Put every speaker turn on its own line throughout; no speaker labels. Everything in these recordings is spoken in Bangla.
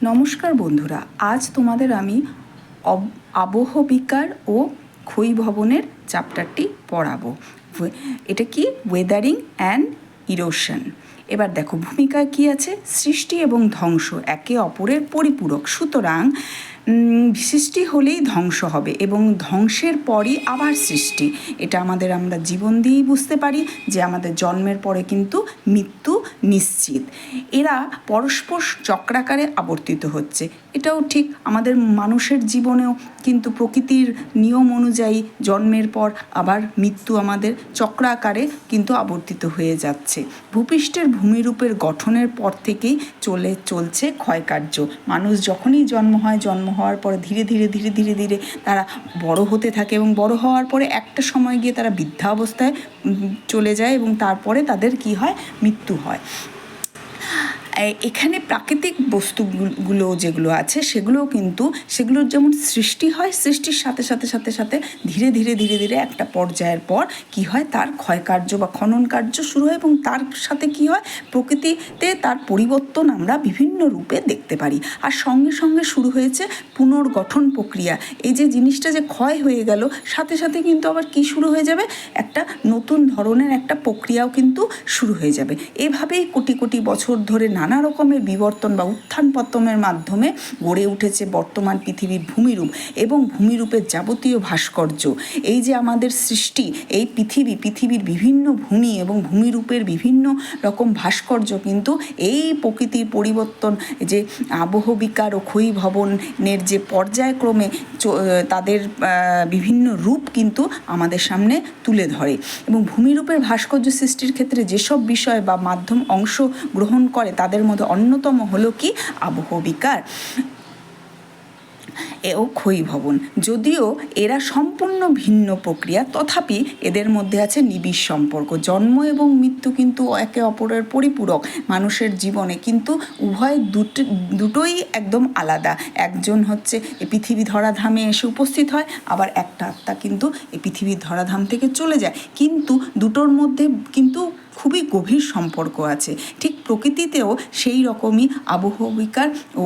নমস্কার বন্ধুরা, আজ তোমাদের আমি আবহবিকার ও ক্ষয়ীভবনের চ্যাপ্টারটি পড়াবো। এটা কি? Wuthering and erosion. এবার দেখো, ভূমিকায় কি আছে? সৃষ্টি এবং ধ্বংস একে অপরের পরিপূরক, সুতরাং সৃষ্টি হলেই ধ্বংস হবে এবং ধ্বংসের পরই আবার সৃষ্টি। এটা আমরা জীবন দিয়েই বুঝতে পারি যে আমাদের জন্মের পরে কিন্তু মৃত্যু নিশ্চিত। এরা পরস্পর চক্রাকারে আবর্তিত হচ্ছে, এটাও ঠিক। আমাদের মানুষের জীবনেও কিন্তু প্রকৃতির নিয়ম অনুযায়ী জন্মের পর আবার মৃত্যু আমাদের চক্রাকারে কিন্তু আবর্তিত হয়ে যাচ্ছে। ভূপৃষ্ঠের ভূমিরূপের গঠনের পর থেকেই চলছে ক্ষয়কার্য। মানুষ যখনই জন্ম হওয়ার পরে ধীরে ধীরে তারা বড় হতে থাকে এবং বড় হওয়ার পরে একটা সময় গিয়ে তারা বৃদ্ধাবস্থায় চলে যায় এবং তারপরে তাদের কি হয়? মৃত্যু হয়। এখানে প্রাকৃতিক বস্তুগুলো যেগুলো আছে সেগুলোর যেমন সৃষ্টি হয়, সৃষ্টির সাথে ধীরে ধীরে একটা পর্যায়ের পর কি হয়? তার ক্ষয়কার্য বা খনন কার্য শুরু হয় এবং তার সাথে কি হয়? প্রকৃতিতে তার পরিবর্তন আমরা বিভিন্ন রূপে দেখতে পারি। আর সঙ্গে শুরু হয়েছে পুনর্গঠন প্রক্রিয়া। এই যে জিনিসটা যে ক্ষয় হয়ে গেল, সাথে কিন্তু আবার কি শুরু হয়ে যাবে? একটা নতুন ধরনের একটা প্রক্রিয়াও কিন্তু শুরু হয়ে যাবে। এভাবেই কোটি বছর ধরে নানা রকমের বিবর্তন বা উত্থান পতনের মাধ্যমে গড়ে উঠেছে বর্তমান পৃথিবীর ভূমিরূপ এবং ভূমিরূপের যাবতীয় ভাস্কর্য। এই যে আমাদের সৃষ্টি, এই পৃথিবীর বিভিন্ন ভূমি এবং ভূমিরূপের বিভিন্ন রকম ভাস্কর্য কিন্তু এই প্রকৃতির পরিবর্তন, যে আবহবিকার ও ক্ষয়ীভবনের যে পর্যায়ক্রমে তাদের বিভিন্ন রূপ কিন্তু আমাদের সামনে তুলে ধরে। এবং ভূমিরূপের ভাস্কর্য সৃষ্টির ক্ষেত্রে যেসব বিষয় বা মাধ্যম অংশগ্রহণ করে তাদের মধ্যে অন্যতম হলো কি? আবহবিকার ও ক্ষয়ীভবন। যদিও এরা সম্পূর্ণ ভিন্ন প্রক্রিয়া, তথাপি এদের মধ্যে আছে নিবিড় সম্পর্ক। জন্ম এবং মৃত্যু কিন্তু একে অপরের পরিপূরক মানুষের জীবনে, কিন্তু উভয় দুটোই একদম আলাদা। একজন হচ্ছে এই পৃথিবী ধরাধামে এসে উপস্থিত হয়, আবার একটা আত্মা কিন্তু এই পৃথিবীর ধরাধাম থেকে চলে যায়, কিন্তু দুটোর মধ্যে কিন্তু খুবই গভীর সম্পর্ক আছে। ঠিক প্রকৃতিতেও সেই রকমই আবহবিকার ও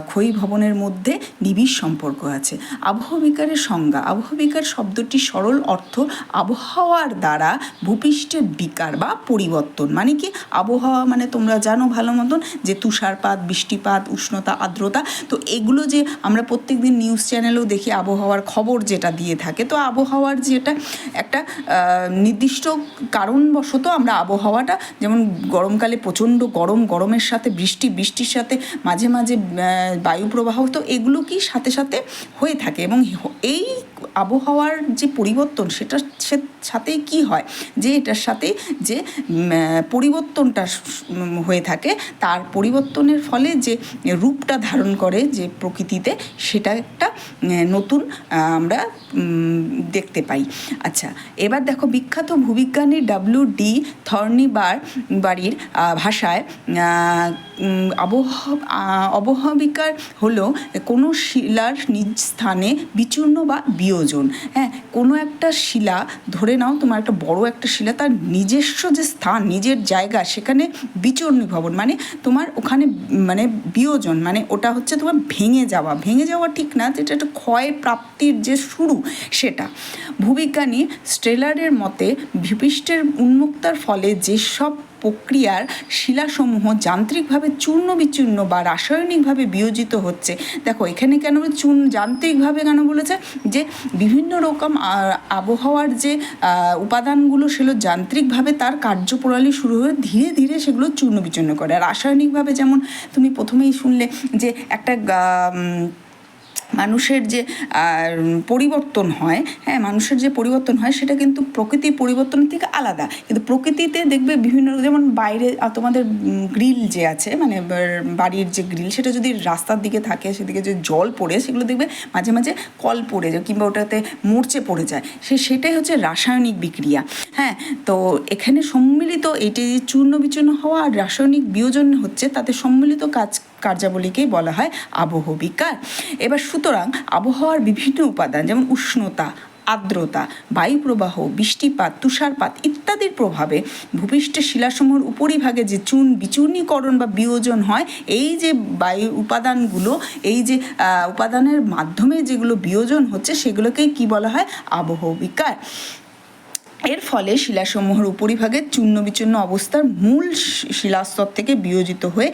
ক্ষয়ীভবনের মধ্যে নিবিড় সম্পর্ক আছে। আবহবিকারের সংজ্ঞা। আবহবিকার শব্দটি সরল অর্থ আবহাওয়ার দ্বারা ভূপৃষ্ঠের বিকার বা পরিবর্তন। মানে কি? আবহাওয়া মানে তোমরা জানো ভালো মতন যে তুষারপাত, বৃষ্টিপাত, উষ্ণতা, আর্দ্রতা। তো এগুলো যে আমরা প্রত্যেকদিন নিউজ চ্যানেলেও দেখি, আবহাওয়ার খবর যেটা দিয়ে থাকে, তো আবহাওয়ার যেটা একটা নির্দিষ্ট কারণবশত আমরা আবহাওয়াটা, যেমন গরমকালে প্রচণ্ড গরমের সাথে বৃষ্টির সাথে মাঝে বায়ুপ্রবাহ, তো এগুলো কি সাথে হয়ে থাকে। এবং এই আবহাওয়ার যে পরিবর্তন, সেটার সাথেই কি হয়? যে এটার সাথে যে পরিবর্তনটা হয়ে থাকে, তার পরিবর্তনের ফলে যে রূপটা ধারণ করে যে প্রকৃতিতে, সেটা একটা নতুন আমরা দেখতে পাই। আচ্ছা, এবার দেখো, বিখ্যাত ভূবিজ্ঞানী ডব্লিউ.ডি. থর্নিবারির ভাষায় আবহবিকার হলো কোনো শিলার নিজ স্থানে বিচূর্ণ বা বিয়োজন। হ্যাঁ, কোনো একটা শিলা, ধরে নাও তোমার একটা বড় একটা শিলা, তার নিজস্ব যে স্থান, নিজের জায়গা, সেখানে বিচূর্ণীভবন মানে তোমার ওখানে মানে বিয়োজন, মানে ওটা হচ্ছে তোমার ভেঙে যাওয়া ঠিক না, যেটা একটা ক্ষয় প্রাপ্তির যে শুরু, সেটা। ভূবিজ্ঞানী স্টেলারের মতে ভূপৃষ্ঠের উন্মুক্তার ফলে যেসব প্রক্রিয়ার শিলাসমূহ যান্ত্রিকভাবে চূর্ণ বিচূর্ণ বা রাসায়নিকভাবে বিয়োজিত হচ্ছে। দেখো, এখানে কেন যান্ত্রিকভাবে কেন বলেছে? যে বিভিন্ন রকম আবহাওয়ার যে উপাদানগুলো, সেগুলো যান্ত্রিকভাবে তার কার্যপ্রণালী শুরু হয়ে ধীরে ধীরে সেগুলো চূর্ণ বিচূর্ণ করে। রাসায়নিকভাবে যেমন তুমি প্রথমেই শুনলে যে একটা মানুষের যে পরিবর্তন হয়, হ্যাঁ, মানুষের যে পরিবর্তন হয় সেটা কিন্তু প্রকৃতির পরিবর্তনের থেকে আলাদা। কিন্তু প্রকৃতিতে দেখবে বিভিন্ন, যেমন বাইরে তোমাদের গ্রিল যে আছে, মানে বাড়ির যে গ্রিল, সেটা যদি রাস্তার দিকে থাকে, সেদিকে যে জল পড়ে, সেগুলো দেখবে মাঝে কল পড়ে যায় কিংবা ওটাতে মরচে পড়ে যায়, সেটাই হচ্ছে রাসায়নিক বিক্রিয়া। হ্যাঁ, তো এখানে সম্মিলিত এটি চূর্ণ বিচূর্ণ হওয়া আর রাসায়নিক বিয়োজন হচ্ছে, তাতে সম্মিলিত কার্যাবলীকেই বলা হয় আবহবিকার। এবার সুতরাং আবহাওয়ার বিভিন্ন উপাদান, যেমন উষ্ণতা, আর্দ্রতা, বায়ুপ্রবাহ, বৃষ্টিপাত, তুষারপাত ইত্যাদির প্রভাবে ভূপৃষ্ঠের শিলাসমূহের উপরিভাগে যে বিচূর্ণীকরণ বা বিয়োজন হয়, এই যে বায়ু উপাদানগুলো, এই যে উপাদানের মাধ্যমে যেগুলো বিয়োজন হচ্ছে সেগুলোকেই কি বলা হয়? আবহবিকার। এর ফলে শিলাসমূহের উপরিভাগে চূর্ণ বিচূর্ণ অবস্থার মূল শিলাস্তর থেকে বিয়োজিত হয়ে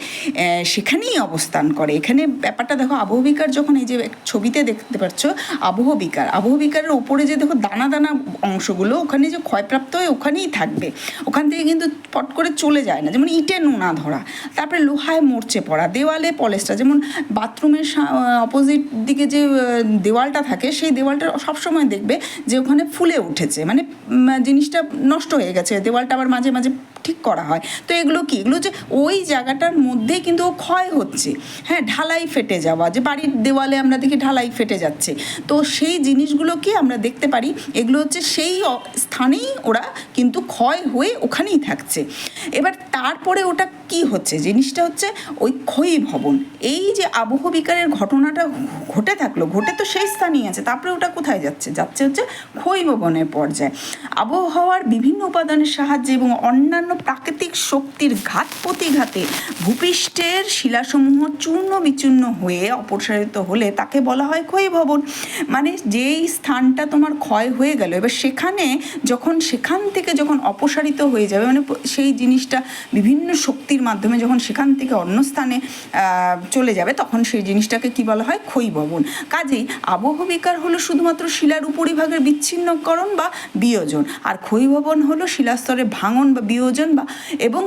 সেখানেই অবস্থান করে। এখানে ব্যাপারটা দেখো, আবহবিকার যখন এই যে ছবিতে দেখতে পাচ্ছ আবহবিকারের ওপরে যে দেখো দানা দানা অংশগুলো, ওখানে যে ক্ষয়প্রাপ্ত হয়ে ওখানেই থাকবে, ওখান থেকে কিন্তু পট করে চলে যায় না। যেমন ইটে নোনা ধরা, তারপরে লোহায় মরচে পড়া, দেওয়ালে পলেস্টার, যেমন বাথরুমের অপোজিট দিকে যে দেওয়ালটা থাকে সেই দেওয়ালটা সবসময় দেখবে যে ওখানে ফুলে উঠেছে, মানে জিনিসটা নষ্ট হয়ে গেছে, দেওয়ালটা আবার মাঝে মাঝে ঠিক করা হয়। তো এগুলো কি? এগুলো যে ওই জায়গাটার মধ্যে কিন্তু ক্ষয় হচ্ছে। হ্যাঁ, ঢালাই ফেটে যাওয়া, যে বাড়ির দেওয়ালে আমরা দেখি ঢালাই ফেটে যাচ্ছে, তো সেই জিনিসগুলো কি আমরা দেখতে পারি, এগুলো হচ্ছে সেই স্থানেই ওরা কিন্তু ক্ষয় হয়ে ওখানেই থাকছে। এবার তারপরে ওটা কি হচ্ছে, জিনিসটা হচ্ছে ওই ক্ষয়ীভবন। এই যে আবহবিকারের ঘটনাটা ঘটে থাকলো, ঘটে তো সেই স্থানেই আছে, তারপরে ওটা কোথায় যাচ্ছে হচ্ছে ক্ষয়ীভবনের পর্যায়ে। আবহাওয়ার বিভিন্ন উপাদানের সাহায্যে এবং অন্যান্য প্রাকৃতিক শক্তির ঘাত প্রতিঘাতে ভূপৃষ্ঠের শিলাসমূহ চূর্ণ বিচূর্ণ হয়ে অপসারিত হলে তাকে বলা হয় ক্ষয়ীভবন। মানে যেই স্থানটা তোমার ক্ষয় হয়ে গেল, এবার সেখান থেকে যখন অপসারিত হয়ে যাবে, মানে সেই জিনিসটা বিভিন্ন শক্তির মাধ্যমে যখন সেখান থেকে অন্য স্থানে চলে যাবে, তখন সেই জিনিসটাকে কি বলা হয়? ক্ষয়ীভবন। কাজেই আবহবিকার হলো শুধুমাত্র শিলার উপরিভাগের বিচ্ছিন্নকরণ বা বিয়োজন, আর ক্ষয়ীভবন হলো শিলাস্তরে ভাঙন বা বিয়োজন বা এবং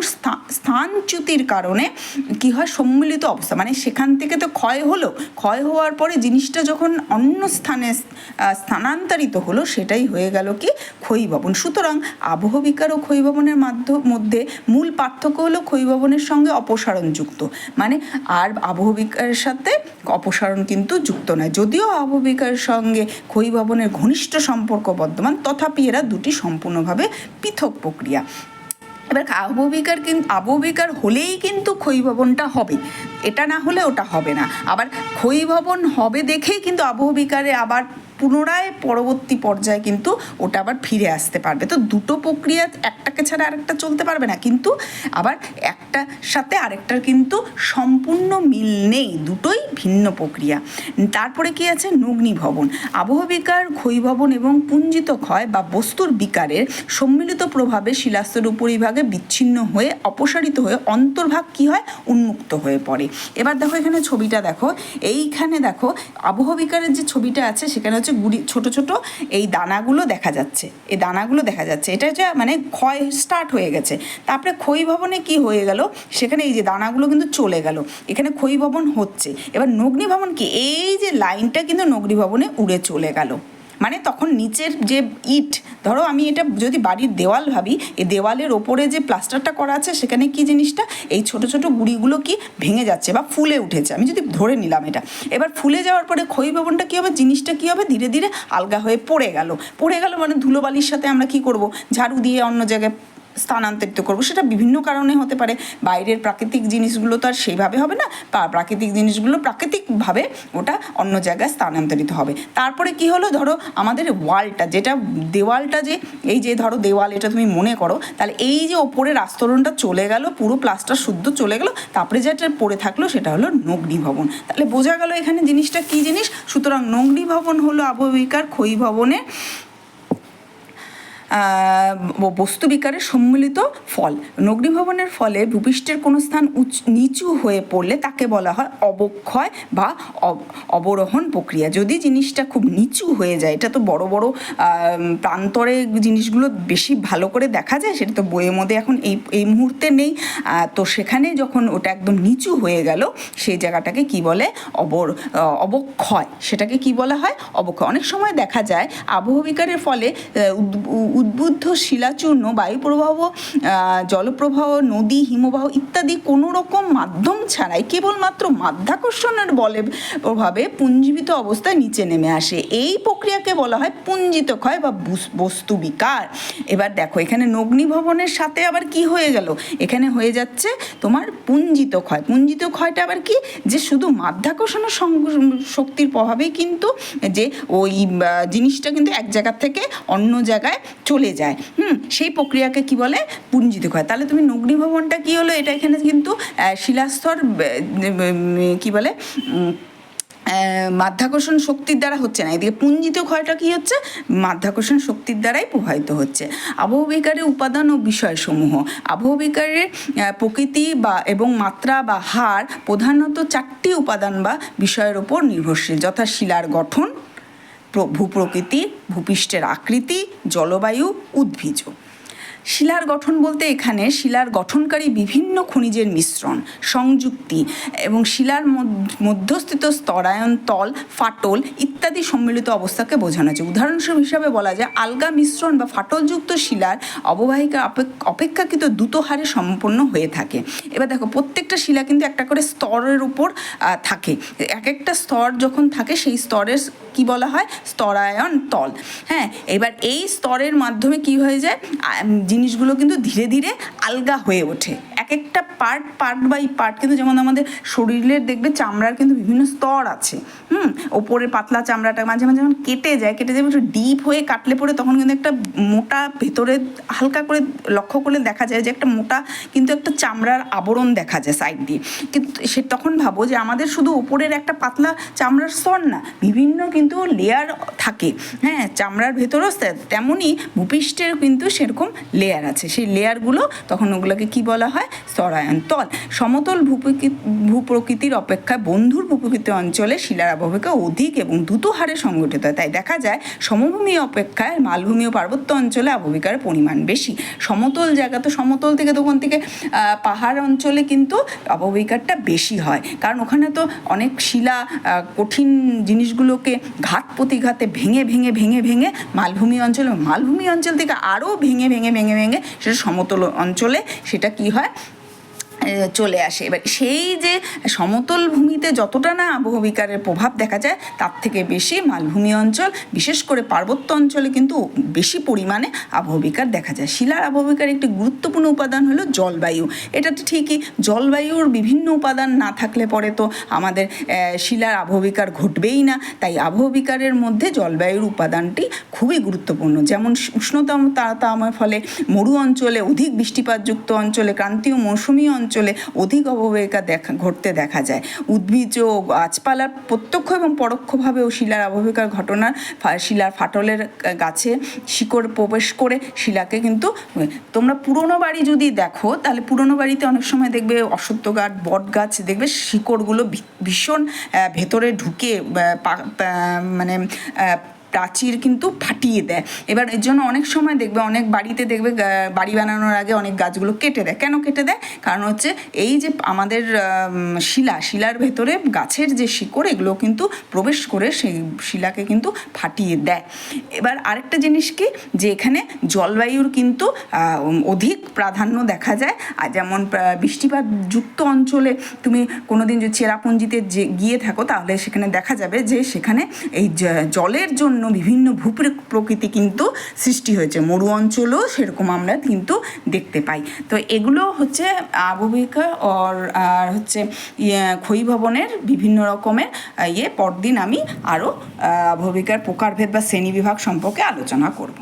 স্থানচ্যুতির কারণে কি হয়? সম্মিলিত অবস্থা, মানে সেখান থেকে তো ক্ষয় হওয়ার পরে জিনিসটা যখন অন্য স্থানে স্থানান্তরিত হলো, সেটাই হয়ে গেল কি? ক্ষয়ীভবন। সুতরাং আবহবিকার ও ক্ষয়ীভবনের মধ্যে মূল পার্থক্য হলো ক্ষয়ীভবনের সঙ্গে অপসারণ যুক্ত, মানে আর আবহবিকারের সাথে অপসারণ কিন্তু যুক্ত নয়। যদিও আবহবিকারের সঙ্গে ক্ষয়ীভবনের ঘনিষ্ঠ সম্পর্ক বর্তমান, তথাপি এরা দুটি সম্পূর্ণভাবে পৃথক প্রক্রিয়া। এবার আবহবিকার হলেই কিন্তু ক্ষয়ীভবনটা হবে, এটা না হলে ওটা হবে না। আবার ক্ষয়ীভবন হবে দেখেই কিন্তু আবহবিকারে আবার পুনরায় পরবর্তী পর্যায়ে কিন্তু ওটা আবার ফিরে আসতে পারবে। তো দুটো প্রক্রিয়া একটাকে ছাড়া আরেকটা চলতে পারবে না, কিন্তু আবার একটার সাথে আরেকটার কিন্তু সম্পূর্ণ মিল নেই, দুটোই ভিন্ন প্রক্রিয়া। তারপরে কি আছে? নগ্নিভবন। আবহবিকার, ক্ষয়ীভবন এবং পুঞ্জিত ক্ষয় বা বস্তুর বিকারের সম্মিলিত প্রভাবে শিলাস্তর উপরিভাগে বিচ্ছিন্ন হয়ে অপসারিত হয়ে অন্তর্ভাগ কি হয়? উন্মুক্ত হয়ে পড়ে। এবার দেখো এখানে ছবিটা দেখো, এইখানে দেখো আবহবিকারের যে ছবিটা আছে, সেখানে হচ্ছে ছোট ছোট এই দানাগুলো দেখা যাচ্ছে, এটা যে মানে ক্ষয় স্টার্ট হয়ে গেছে। তারপরে ক্ষয়ীভবনে কি হয়ে গেল? সেখানে এই যে দানাগুলো কিন্তু চলে গেল, এখানে ক্ষয়ীভবন হচ্ছে। এবার নগ্নিভবন কি? এই যে লাইনটা কিন্তু নগ্নিভবনে উড়ে চলে গেল, মানে তখন নিচের যে ইট, ধরো আমি এটা যদি বাড়ির দেওয়াল ভাবি, এই দেওয়ালের ওপরে যে প্লাস্টারটা করা আছে, সেখানে কি জিনিসটা, এই ছোট ছোট গুঁড়িগুলো কি ভেঙে যাচ্ছে বা ফুলে উঠেছে, আমি যদি ধরে নিলাম এটা। এবার ফুলে যাওয়ার পরে ক্ষয়ীভবনটা কী হবে? জিনিসটা কী হবে? ধীরে ধীরে আলগা হয়ে পড়ে গেল, মানে ধুলোবালির সাথে আমরা কি করব? ঝাড়ু দিয়ে অন্য জায়গায় স্থানান্তরিত করবো। সেটা বিভিন্ন কারণে হতে পারে, বাইরের প্রাকৃতিক জিনিসগুলো তো আর সেইভাবে হবে না, বা প্রাকৃতিক জিনিসগুলো প্রাকৃতিকভাবে ওটা অন্য জায়গায় স্থানান্তরিত হবে। তারপরে কি হলো? ধরো আমাদের ওয়ালটা, যেটা দেওয়ালটা, যে এই যে ধরো দেওয়াল, এটা তুমি মনে করো, তাহলে এই যে ওপরের আস্তরণটা চলে গেল, পুরো প্লাস্টার শুদ্ধ চলে গেল, তারপরে যেটা পড়ে থাকলো সেটা হলো নগ্নিভবন। তাহলে বোঝা গেল এখানে জিনিসটা কি জিনিস। সুতরাং নগ্নিভবন হলো আবহবিকার ক্ষয়ীভবনের বস্তু বিকারের সম্মিলিত ফল। নগ্নিভবনের ফলে ভূপৃষ্ঠের কোনো স্থান নিচু হয়ে পড়লে তাকে বলা হয় অবক্ষয় বা অবরোহণ প্রক্রিয়া। যদি জিনিসটা খুব নিচু হয়ে যায়, এটা তো বড় বড় প্রান্তরে জিনিসগুলো বেশি ভালো করে দেখা যায়, সেটা তো বইয়ের মধ্যে এখন এই মুহূর্তে নেই। তো সেখানে যখন ওটা একদম নিচু হয়ে গেল, সেই জায়গাটাকে কি বলে? অবক্ষয়। সেটাকে কি বলা হয়? অবক্ষয়। অনেক সময় দেখা যায় আবহবিকারের ফলে উদ্বুদ্ধ শিলাচূর্ণ, বায়ুপ্রবাহ, জলপ্রবাহ, নদী, হিমবাহ ইত্যাদি কোনো রকম মাধ্যম ছাড়াই কেবলমাত্র মাধ্যাকর্ষণের বলে প্রভাবে পুঞ্জীভূত অবস্থায় নিচে নেমে আসে। এই প্রক্রিয়াকে বলা হয় পুঞ্জিত ক্ষয় বা বস্তু বিকার। এবার দেখো এখানে নগ্নীভবনের সাথে আবার কি হয়ে গেল, এখানে হয়ে যাচ্ছে তোমার পুঞ্জিত ক্ষয়। পুঞ্জিত ক্ষয়টা আবার কি, যে শুধু মাধ্যাকর্ষণ শক্তির প্রভাবেই কিন্তু যে ওই জিনিসটা কিন্তু এক জায়গা থেকে অন্য জায়গায় চলে যায়, সেই প্রক্রিয়াকে কি বলে, পুঞ্জিত ক্ষয়। তাহলে তুমি নগ্নীভবনটা কি হলো, এটা এখানে কিন্তু শিলাস্তর কি বলে মাধ্যাকর্ষণ শক্তির দ্বারা হচ্ছে না, এদিকে পুঞ্জিত ক্ষয়টা কি হচ্ছে, মাধ্যাকর্ষণ শক্তির দ্বারাই প্রভাবিত হচ্ছে। আবহবিকারের উপাদান ও বিষয়সমূহ। আবহবিকারের প্রকৃতি বা এবং মাত্রা বা হার প্রধানত 4টি উপাদান বা বিষয়ের উপর নির্ভরশীল, যথা শিলার গঠন, ভূপ্রকৃতি, ভূপৃষ্ঠের আকৃতি, জলবায়ু, উদ্ভিজ। শিলার গঠন বলতে এখানে শিলার গঠনকারী বিভিন্ন খনিজের মিশ্রণ, সংযুক্তি এবং শিলার মধ্যস্থিত স্তরায়ন, তল, ফাটল ইত্যাদি সম্মিলিত অবস্থাকে বোঝানো হচ্ছে। উদাহরণস্বরূপ হিসাবে বলা যায় আলগা মিশ্রণ বা ফাটলযুক্ত শিলার অববাহিকা অপেক্ষাকৃত দ্রুত হারে সম্পন্ন হয়ে থাকে। এবার দেখো প্রত্যেকটা শিলা কিন্তু একটা করে স্তরের উপর থাকে, এক একটা স্তর যখন থাকে সেই স্তরের কি বলা হয়, স্তরায়ন তল। হ্যাঁ, এবার এই স্তরের মাধ্যমে কি হয়ে যায়, জিনিসগুলো কিন্তু ধীরে ধীরে আলগা হয়ে ওঠে। এক একটা পার্ট বাই পার্ট কিন্তু, যেমন আমাদের শরীরের দেখবে চামড়ার কিন্তু বিভিন্ন স্তর আছে, ওপরের পাতলা চামড়াটা মাঝে মাঝে যখন কেটে যায় একটু ডিপ হয়ে কাটলে পরে তখন কিন্তু একটা মোটা ভেতরে হালকা করে লক্ষ্য করলে দেখা যায় যে একটা মোটা কিন্তু একটা চামড়ার আবরণ দেখা যায় সাইড দিয়ে। কিন্তু সে তখন ভাবো যে আমাদের শুধু ওপরের একটা পাতলা চামড়ার স্তর না, বিভিন্ন কিন্তু লেয়ার থাকে। হ্যাঁ, চামড়ার ভেতরেও তেমনই ভূপৃষ্ঠের কিন্তু সেরকম লেয়ার আছে, সেই লেয়ারগুলো তখন ওগুলোকে কি বলা হয়, স্তরায়ন তল। সমতল ভূপ্রকৃতির অপেক্ষায় বন্ধুর ভূপ্রকৃতি অঞ্চলে শিলার আবহবিকা অধিক এবং দ্রুত হারে সংগঠিত হয়। তাই দেখা যায় সমভূমি অপেক্ষায় মালভূমি ও পার্বত্য অঞ্চলে আবহবিকার পরিমাণ বেশি। সমতল জায়গা তো সমতল থেকে তখন থেকে পাহাড় অঞ্চলে কিন্তু আবহবিকারটা বেশি হয়, কারণ ওখানে তো অনেক শিলা কঠিন জিনিসগুলোকে ঘাত প্রতিঘাতে ভেঙে ভেঙে ভেঙে ভেঙে মালভূমি অঞ্চল থেকে আরও ভেঙে ভেঙে ভেঙে ভেঙে সেটা সমতল অঞ্চলে সেটা কি হয়, চলে আসে। এবার সেই যে সমতল ভূমিতে যতটা না আবহবিকারের প্রভাব দেখা যায় তার থেকে বেশি মালভূমি অঞ্চল, বিশেষ করে পার্বত্য অঞ্চলে কিন্তু বেশি পরিমাণে আবহবিকার দেখা যায়। শিলার আবহবিকার একটি গুরুত্বপূর্ণ উপাদান হলো জলবায়ু। এটা তো ঠিকই, জলবায়ুর বিভিন্ন উপাদান না থাকলে পরে তো আমাদের শিলার আবহবিকার ঘটবেই না। তাই আবহবিকারের মধ্যে জলবায়ুর উপাদানটি খুবই গুরুত্বপূর্ণ। যেমন উষ্ণতম তারতম্যের ফলে মরু অঞ্চলে অধিক বৃষ্টিপাতযুক্ত অঞ্চলে, ক্রান্তীয় মৌসুমী অঞ্চলে অধিক অববাহিকা ঘটতে দেখা যায়। উদ্ভিজ ও গাছপালার প্রত্যক্ষ এবং পরোক্ষভাবেও শিলার আবহবিকার ঘটনার শিলার ফাটলের গাছে শিকড় প্রবেশ করে শিলাকে কিন্তু, তোমরা পুরনো বাড়ি যদি দেখো তাহলে পুরনো বাড়িতে অনেক সময় দেখবে অশ্বত্থ গাছ, বট গাছ দেখবে শিকড়গুলো ভীষণ ভেতরে ঢুকে মানে প্রাচীর কিন্তু ফাটিয়ে দেয়। এবার এর জন্য অনেক সময় দেখবে অনেক বাড়িতে দেখবে বাড়ি বানানোর আগে অনেক গাছগুলো কেটে দেয়। কেন কেটে দেয়? কারণ হচ্ছে এই যে আমাদের শিলার ভেতরে গাছের যে শিকড় এগুলো কিন্তু প্রবেশ করে সেই শিলাকে কিন্তু ফাটিয়ে দেয়। এবার আরেকটা জিনিস কি, যে এখানে জলবায়ুর কিন্তু অধিক প্রাধান্য দেখা যায়। আর যেমন বৃষ্টিপাতযুক্ত অঞ্চলে তুমি কোনোদিন যদি চেরাপুঞ্জিতে গিয়ে থাকো তাহলে সেখানে দেখা যাবে যে সেখানে এই জলের জন্য বিভিন্ন ভূপ্রকৃতি কিন্তু সৃষ্টি হয়েছে। মরু অঞ্চলও সেরকম আমরা কিন্তু দেখতে পাই। তো এগুলো হচ্ছে আবহবিকা আর হচ্ছে ক্ষয়ীভবনের বিভিন্ন রকমের পরদিন আমি আরও আবহবিকার প্রকারভেদ বা শ্রেণীবিভাগ সম্পর্কে আলোচনা করব।